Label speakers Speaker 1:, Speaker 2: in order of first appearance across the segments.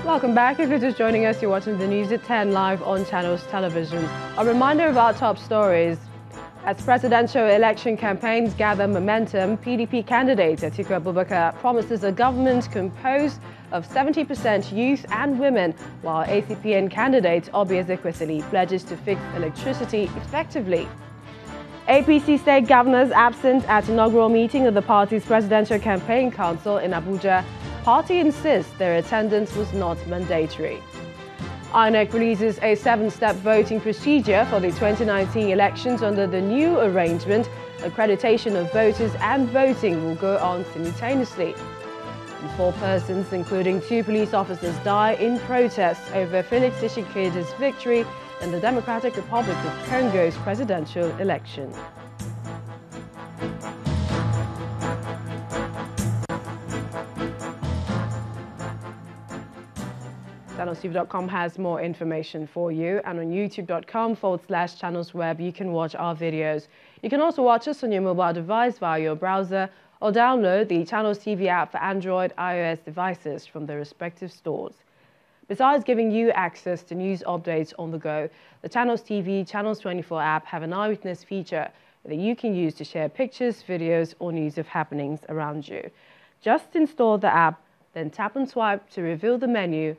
Speaker 1: Welcome back. If you're just joining us, you're watching the news at 10 live on Channels Television. A reminder of our top stories. As presidential election campaigns gather momentum, PDP candidate Atiku Abubakar promises a government composed of 70% youth and women, while ACPN candidate Obi Ezekwesili pledges to fix electricity effectively. APC state governors absent at inaugural meeting of the party's presidential campaign council in Abuja. Party insists their attendance was not mandatory. INEC releases a 7-step voting procedure for the 2019 elections under the new arrangement. Accreditation of voters and voting will go on simultaneously. And 4 persons, including 2 police officers, die in protest over Felix Tshisekedi's victory in the Democratic Republic of Congo's presidential election. ChannelsTV.com has more information for you, and on youtube.com/channelsweb you can watch our videos. You can also watch us on your mobile device via your browser or download the Channels TV app for Android, iOS devices from their respective stores. Besides giving you access to news updates on the go, the Channels TV Channels 24 app have an Eyewitness feature that you can use to share pictures, videos or news of happenings around you. Just install the app, then tap and swipe to reveal the menu.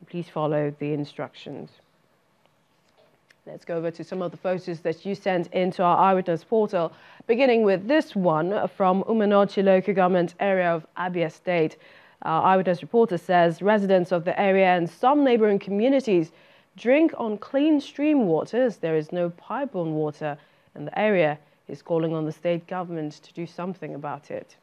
Speaker 1: Please follow the instructions. Let's go over to some of the photos that you sent into our Eyewitness portal, beginning with this one from Umanochi local government area of Abia State. Our Eyewitness reporter says residents of the area and some neighboring communities drink on clean stream water as there is no pipe-borne water in the area. He's calling on the state government to do something about it.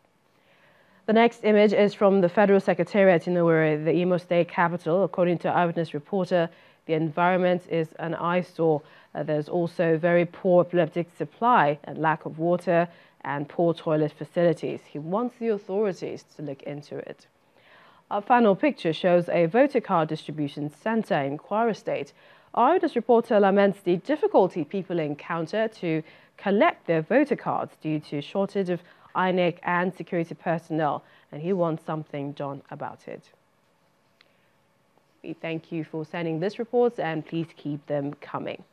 Speaker 1: The next image is from the Federal Secretariat in Owerri, the Imo State capital. According to Eyewitness reporter, the environment is an eyesore. There's also very poor epileptic supply and lack of water and poor toilet facilities. He wants the authorities to look into it. Our final picture shows a voter card distribution center in Kwara State. Our Eyewitness reporter laments the difficulty people encounter to collect their voter cards due to shortage of INEC and security personnel, and he wants something done about it. We thank you for sending this report, and please keep them coming.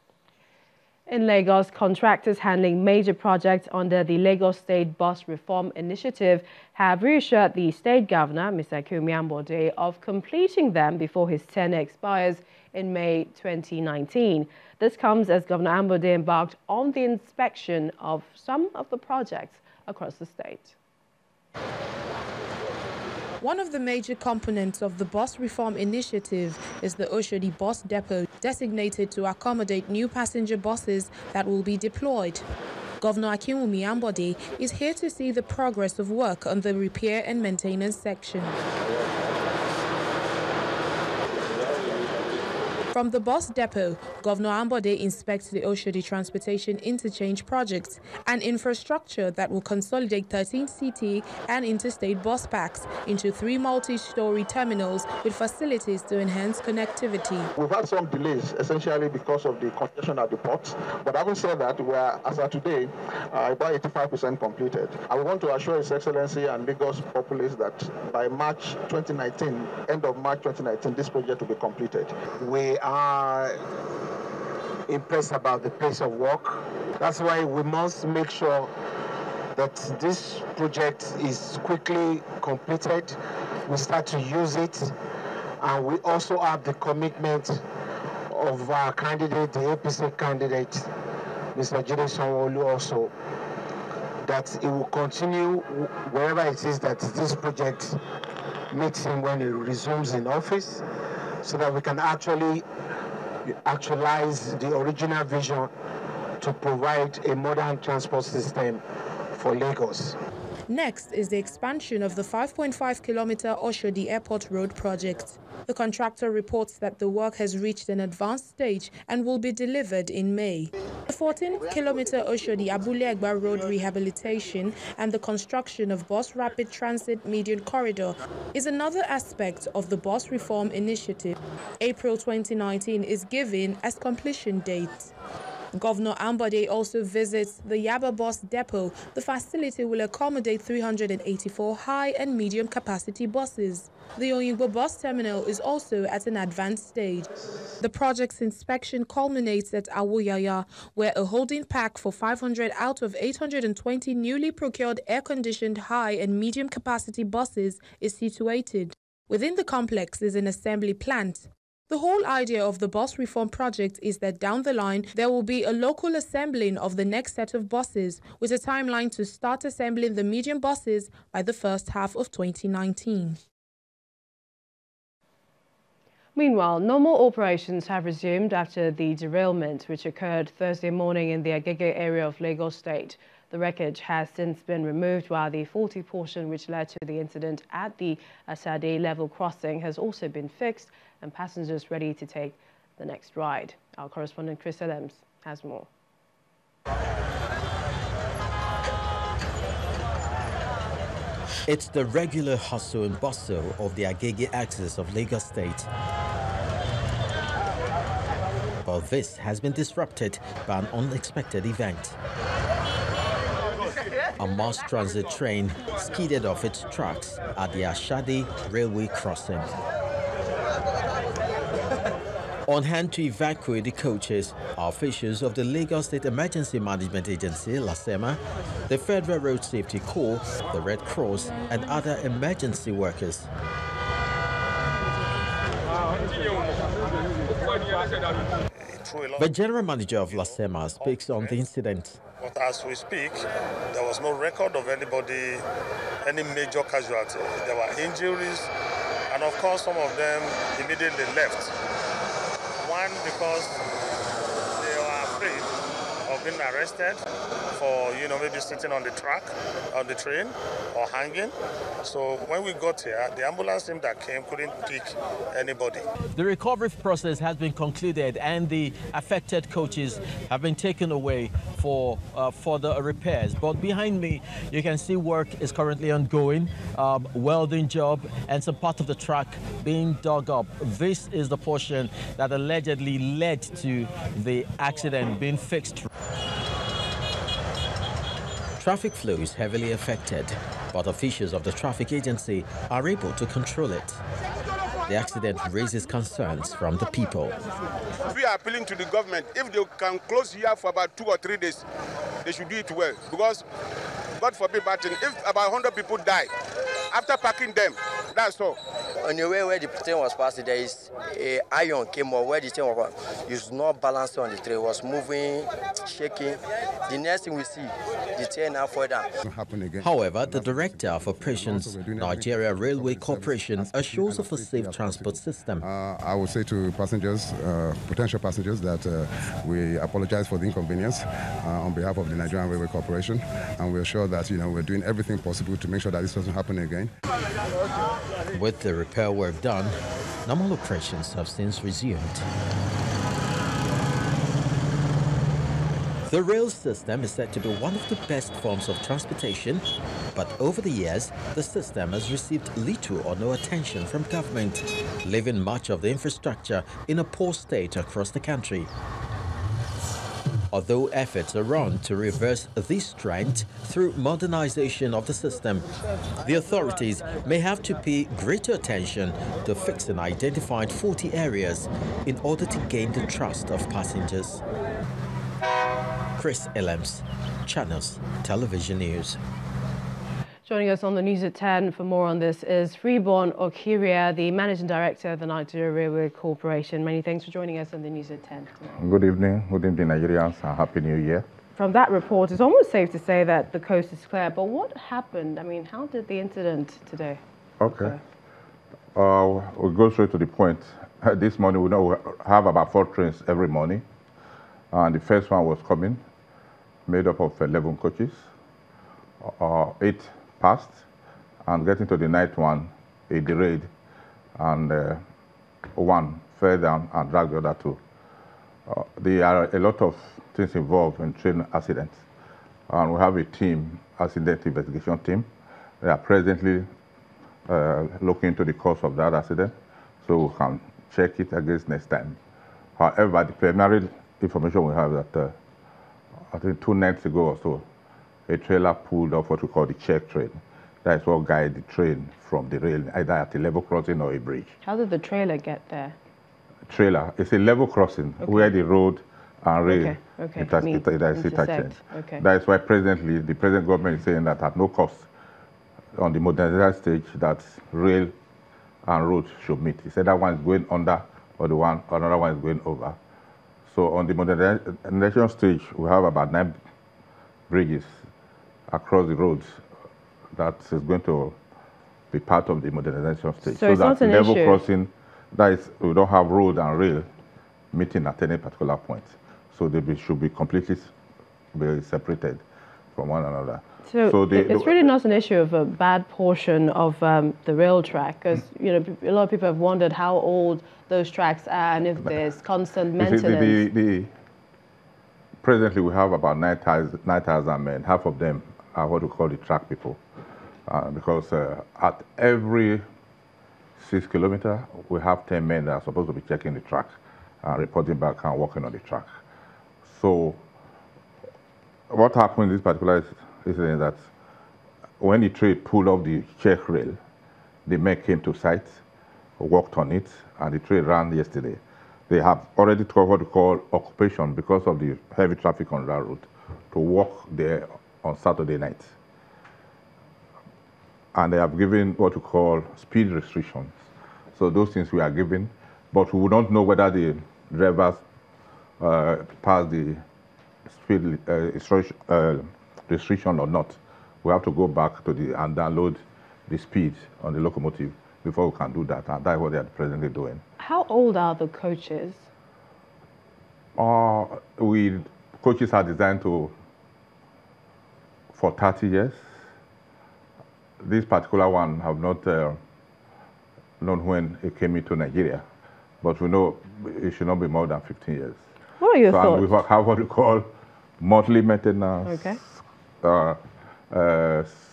Speaker 1: In Lagos, contractors handling major projects under the Lagos State Bus Reform Initiative have reassured the state governor, Mr. Okhiria, of completing them before his tenure expires in May 2019. This comes as Governor Ambode embarked on the inspection of some of the projects across the state.
Speaker 2: One of the major components of the bus reform initiative is the Oshodi bus depot, designated to accommodate new passenger buses that will be deployed. Governor Okhiria is here to see the progress of work on the repair and maintenance section. From the bus depot, Governor Ambode inspects the Oshodi Transportation Interchange project, an infrastructure that will consolidate 13 city and interstate bus parks into 3 multi-story terminals with facilities to enhance connectivity.
Speaker 3: We've had some delays, essentially because of the congestion at the ports. But having said that, we are, as of today, about 85% completed. I want to assure His Excellency and Lagos populace that by March 2019, end of March 2019, this project will be completed.
Speaker 4: We are impressed about the pace of work. That's why we must make sure that this project is quickly completed. We start to use it, and we also have the commitment of our candidate, the APC candidate, Mr. Jide Sanwo-Olu, also, that it will continue wherever it is that this project meets him when he resumes in office, so that we can actually actualize the original vision to provide a modern transport system for Lagos.
Speaker 2: Next is the expansion of the 5.5-kilometer Oshodi Airport Road project. The contractor reports that the work has reached an advanced stage and will be delivered in May. The 14-kilometer Oshodi Abule-Egba Road rehabilitation and the construction of Bus Rapid Transit Median Corridor is another aspect of the bus reform initiative. April 2019 is given as completion date. Governor Ambode also visits the Yaba Bus Depot. The facility will accommodate 384 high and medium capacity buses. The Oyingbo bus terminal is also at an advanced stage. The project's inspection culminates at Awoyaya, where a holding pack for 500 out of 820 newly procured air-conditioned high and medium capacity buses is situated. Within the complex is an assembly plant. The whole idea of the bus reform project is that down the line, there will be a local assembling of the next set of buses, with a timeline to start assembling the medium buses by the first half of 2019.
Speaker 1: Meanwhile, normal operations have resumed after the derailment which occurred Thursday morning in the Agege area of Lagos State. The wreckage has since been removed, while the faulty portion which led to the incident at the Asade level crossing has also been fixed and passengers ready to take the next ride. Our correspondent Chris Adams has more.
Speaker 5: It's the regular hustle and bustle of the Agege axis of Lagos State. But this has been disrupted by an unexpected event. A mass transit train skidded off its tracks at the Ashadi railway crossing. On hand to evacuate the coaches are officials of the Lagos State Emergency Management Agency, LASEMA, the Federal Road Safety Corps, the Red Cross, and other emergency workers. The general manager of LASEMA speaks on the incident.
Speaker 6: But as we speak, there was no record of anybody, any major casualty. There were injuries, and of course some of them immediately left. One, because they were afraid of being arrested for, maybe sitting on the track, on the train, or hanging. So when we got here, the ambulance team that came couldn't pick anybody.
Speaker 5: The recovery process has been concluded and the affected coaches have been taken away for the repairs. But behind me, you can see work is currently ongoing, welding job and some part of the track being dug up. This is the portion that allegedly led to the accident being fixed. Traffic flow is heavily affected, but officials of the traffic agency are able to control it. The accident raises concerns from the people.
Speaker 7: We are appealing to the government. If they can close here for about 2 or 3 days, they should do it well. Because, God forbid, if about 100 people die, after packing them, that's all.
Speaker 8: On the way where the train was passing, there is a iron came up where the train was not balanced on the train, it was moving, shaking. The next thing we see, the train now fall down.
Speaker 5: However, the Director of Operations, Nigeria Railway Corporation, assures of a safe transport system.
Speaker 9: I would say to passengers, potential passengers, that we apologize for the inconvenience on behalf of the Nigerian Railway Corporation, and we're sure that we're doing everything possible to make sure that this doesn't happen again.
Speaker 5: With the repair work done, normal operations have since resumed. The rail system is said to be one of the best forms of transportation, but over the years, the system has received little or no attention from government, leaving much of the infrastructure in a poor state across the country. Although efforts are on to reverse this trend through modernization of the system, the authorities may have to pay greater attention to fixing identified faulty areas in order to gain the trust of passengers. Chris Adams, Channels Television News.
Speaker 1: Joining us on the News at 10 for more on this is Freeborn Okhiria, the Managing Director of the Nigeria Railway Corporation. Many thanks for joining us on the News at 10 tonight.
Speaker 10: Good evening, Nigerians, and Happy New Year.
Speaker 1: From that report, it's almost safe to say that the coast is clear, but what happened? I mean, how did the incident today?
Speaker 10: Okay. We'll go straight to the point. This morning, we know we have about 4 trains every morning, and the first one was coming, made up of 11 coaches, 8 passed, and getting to the night one, it derailed, and one fell down and dragged the other 2. There are a lot of things involved in train accidents, and we have a team, accident investigation team. They are presently looking into the cause of that accident, so we can check it against next time. However, the preliminary information we have that I think 2 nights ago or so, a trailer pulled off what we call the check train. That is what guides the train from the rail, either at a level crossing or a bridge.
Speaker 1: How did the trailer get there?
Speaker 10: Trailer, it's a level crossing where the road and rail
Speaker 1: intersect. Okay.
Speaker 10: That is why presently the present government is saying that at no cost on the modernization stage that rail and road should meet. He said that one is going under or another one is going over. So on the modernization stage, we have about 9 bridges across the roads that is going to be part of the modernization stage.
Speaker 1: So it's
Speaker 10: that
Speaker 1: not an
Speaker 10: level
Speaker 1: issue.
Speaker 10: crossing, that is, we don't have road and rail meeting at any particular point. So they should be completely separated from one another.
Speaker 1: So it's really not an issue of a bad portion of the rail track, because a lot of people have wondered how old those tracks are and if there's constant maintenance.
Speaker 10: Presently, we have about 9,000 men. Half of them are what we call the track people, because at every 6 kilometers, we have 10 men that are supposed to be checking the track, reporting back and working on the track. So what happened in this particular incident is that when the train pulled off the check rail, the men came to site, worked on it, and the train ran yesterday. They have already took what we call occupation because of the heavy traffic on that route to walk there on Saturday night. And they have given what we call speed restrictions. So those things we are giving, but we don't know whether the drivers pass the speed restriction or not. We have to go back and download the speed on the locomotive before we can do that, and that's what they are presently doing.
Speaker 1: How old are the coaches?
Speaker 10: Coaches are designed for 30 years. This particular one have not known when it came into Nigeria, but we know it should not be more than 15 years.
Speaker 1: What are your thoughts?
Speaker 10: We have what we call monthly maintenance,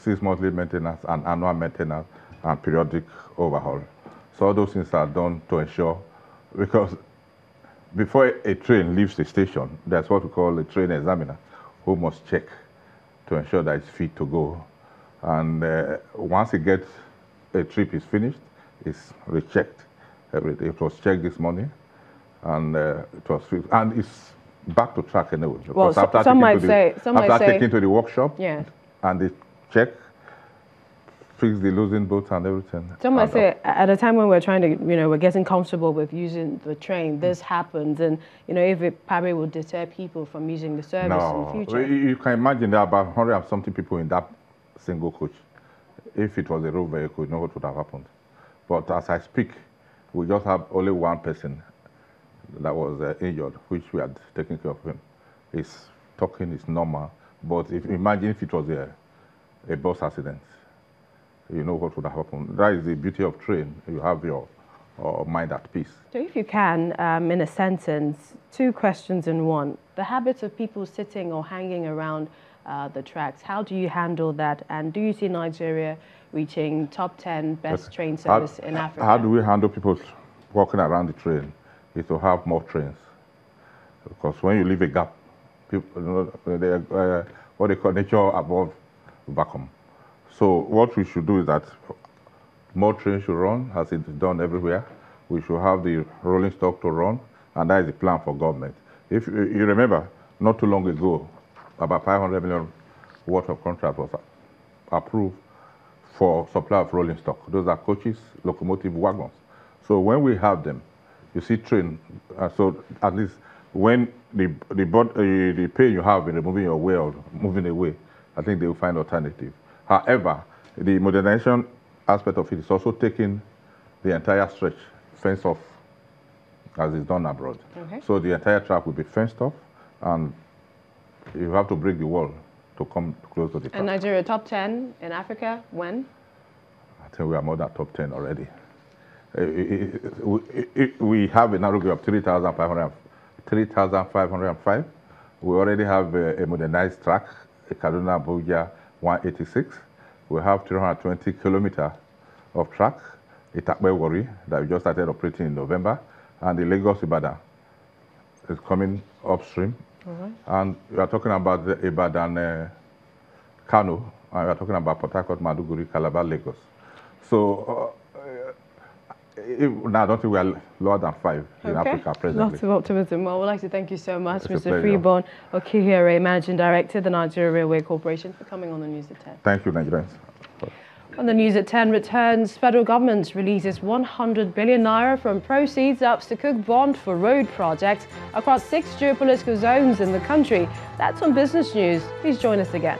Speaker 10: 6 monthly maintenance, and annual maintenance, and periodic overhaul. So all those things are done to ensure, because before a train leaves the station, that's what we call a train examiner, who must check to ensure that it's fit to go. And once a trip is finished, it's rechecked. It was checked this morning, and it was fixed. And it's back to track anyway.
Speaker 1: Well, some might say
Speaker 10: taking to the workshop,
Speaker 1: yeah,
Speaker 10: and they check, fix the losing bolts and everything.
Speaker 1: Some might say at a time when we're trying to, we're getting comfortable with using the train, this happens, and if it probably will deter people from using the service in the future.
Speaker 10: You can imagine there are about 100 and something people in that single coach. If it was a road vehicle, you know what would have happened. But as I speak, we just have only one person that was injured, which we had taken care of him. He's talking, it's normal. But imagine if it was a bus accident. You know what would have happened. That is the beauty of train. You have your mind at peace.
Speaker 1: So if you can, in a sentence, 2 questions in one. The habits of people sitting or hanging around the tracks, how do you handle that? And do you see Nigeria reaching top 10 best train service in Africa?
Speaker 10: How do we handle people walking around the train? Is to have more trains. Because when you leave a gap, people, what they call nature above vacuum. So what we should do is that more trains should run, as it's done everywhere. We should have the rolling stock to run, and that is the plan for government. If you remember, not too long ago, about 500 million worth of contract was approved for supply of rolling stock. Those are coaches, locomotive, wagons. So when we have them, you see train, so at least when the pain you have in removing your way or moving away, I think they will find alternative. However, the modernization aspect of it is also taking the entire stretch fenced off, as is done abroad. Okay. So the entire track will be fenced off, and you have to break the wall to come close to the track.
Speaker 1: And Nigeria top 10 in Africa, when?
Speaker 10: I think we are more than top 10 already. We have a narrow gauge of 3,505. We already have a modernized track, a Kaduna Abuja 186. We have 320 kilometers of track, Itakpe Warri, that we just started operating in November, and the Lagos Ibadan is coming upstream
Speaker 1: All right.
Speaker 10: And we are talking about the Ibadan, Kano, and we are talking about Port Harcourt, Maduguri, Calabar, Lagos. So now I don't think we are lower than 5 in Africa presently.
Speaker 1: Lots of optimism. Well, I would like to thank you so much,
Speaker 10: It's
Speaker 1: Mr. Freeborn Okhiria, Managing Director, the Nigeria Railway Corporation, for coming on the News at 10.
Speaker 10: Thank you, Nigerians.
Speaker 1: On the News at 10 returns, federal government releases 100 billion naira from proceeds of Sukuk bond for road projects across 6 geopolitical zones in the country. That's on Business News. Please join us again.